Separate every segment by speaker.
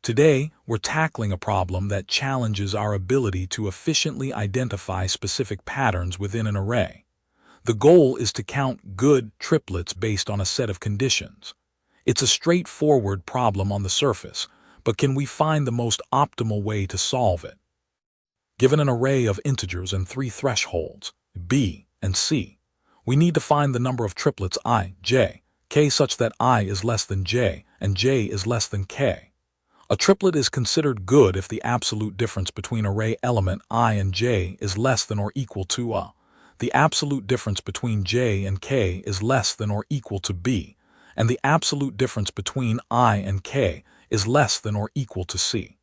Speaker 1: Today, we're tackling a problem that challenges our ability to efficiently identify specific patterns within an array. The goal is to count good triplets based on a set of conditions. It's a straightforward problem on the surface, but can we find the most optimal way to solve it? Given an array of integers and three thresholds, b and c, we need to find the number of triplets I, j, k such that I is less than j and j is less than k. A triplet is considered good if the absolute difference between array element I and j is less than or equal to a. The absolute difference between j and k is less than or equal to b, and the absolute difference between I and k is less than or equal to c.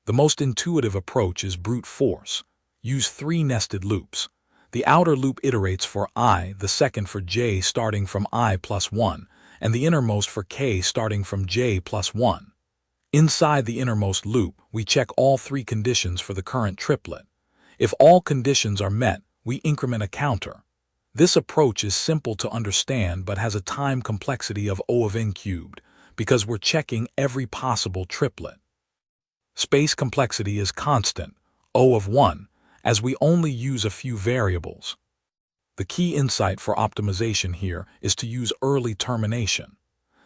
Speaker 1: The most intuitive approach is brute force. Use three nested loops. The outer loop iterates for I, the second for j starting from I plus 1, and the innermost for k starting from j plus 1. Inside the innermost loop, we check all three conditions for the current triplet. If all conditions are met, we increment a counter. This approach is simple to understand but has a time complexity of O of n cubed because we're checking every possible triplet. Space complexity is constant, O of 1, as we only use a few variables. The key insight for optimization here is to use early termination.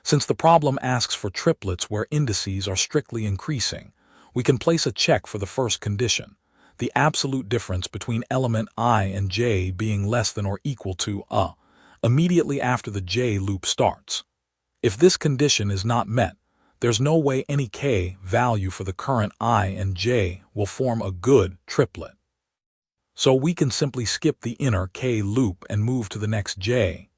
Speaker 1: Since the problem asks for triplets where indices are strictly increasing, we can place a check for the first condition, the absolute difference between element I and j being less than or equal to a, immediately after the j loop starts. If this condition is not met, there's no way any k value for the current I and j will form a good triplet. So we can simply skip the inner k loop and move to the next j.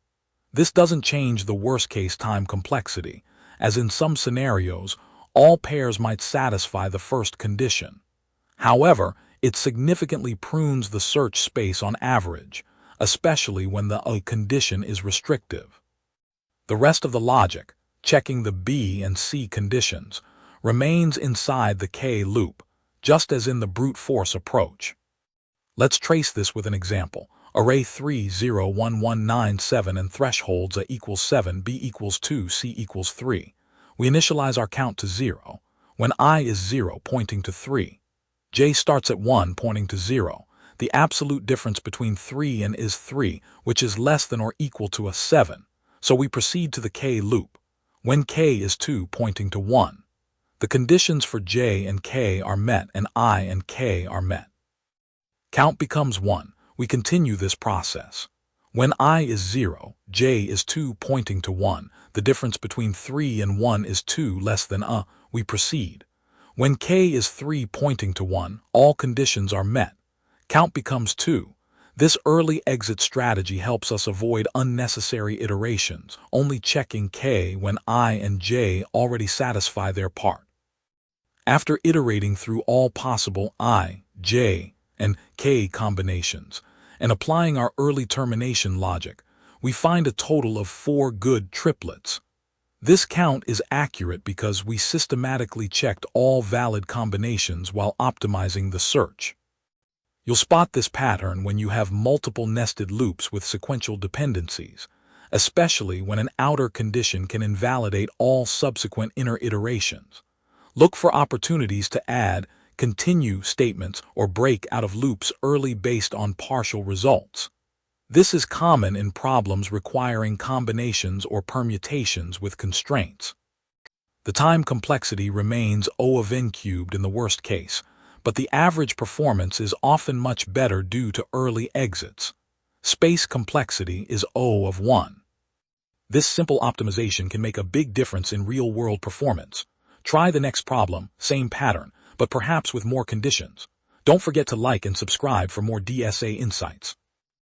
Speaker 1: This doesn't change the worst-case time complexity, as in some scenarios, all pairs might satisfy the first condition. However, it significantly prunes the search space on average, especially when the a condition is restrictive. The rest of the logic, checking the b and c conditions, remains inside the k loop, just as in the brute force approach. Let's trace this with an example. Array 3, 0, 1, 1, 9, 7 and thresholds a equals 7, b equals 2, c equals 3. We initialize our count to 0, when I is 0 pointing to 3. J starts at 1 pointing to 0. The absolute difference between 3 and is 3, which is less than or equal to a 7. So we proceed to the k loop, when k is 2 pointing to 1. The conditions for j and k are met and I and k are met. Count becomes 1. We continue this process. When I is 0, j is 2 pointing to 1. The difference between 3 and 1 is 2 less than a. We proceed. When k is 3 pointing to 1, all conditions are met. Count becomes 2. This early exit strategy helps us avoid unnecessary iterations, only checking k when I and j already satisfy their part. After iterating through all possible I, j, and k combinations, and applying our early termination logic, we find a total of 4 good triplets. This count is accurate because we systematically checked all valid combinations while optimizing the search. You'll spot this pattern when you have multiple nested loops with sequential dependencies, especially when an outer condition can invalidate all subsequent inner iterations. Look for opportunities to add, continue statements or break out of loops early based on partial results. This is common in problems requiring combinations or permutations with constraints. The time complexity remains O of n cubed in the worst case, but the average performance is often much better due to early exits. Space complexity is O of 1. This simple optimization can make a big difference in real-world performance. Try the next problem, same pattern, but perhaps with more conditions. Don't forget to like and subscribe for more DSA insights.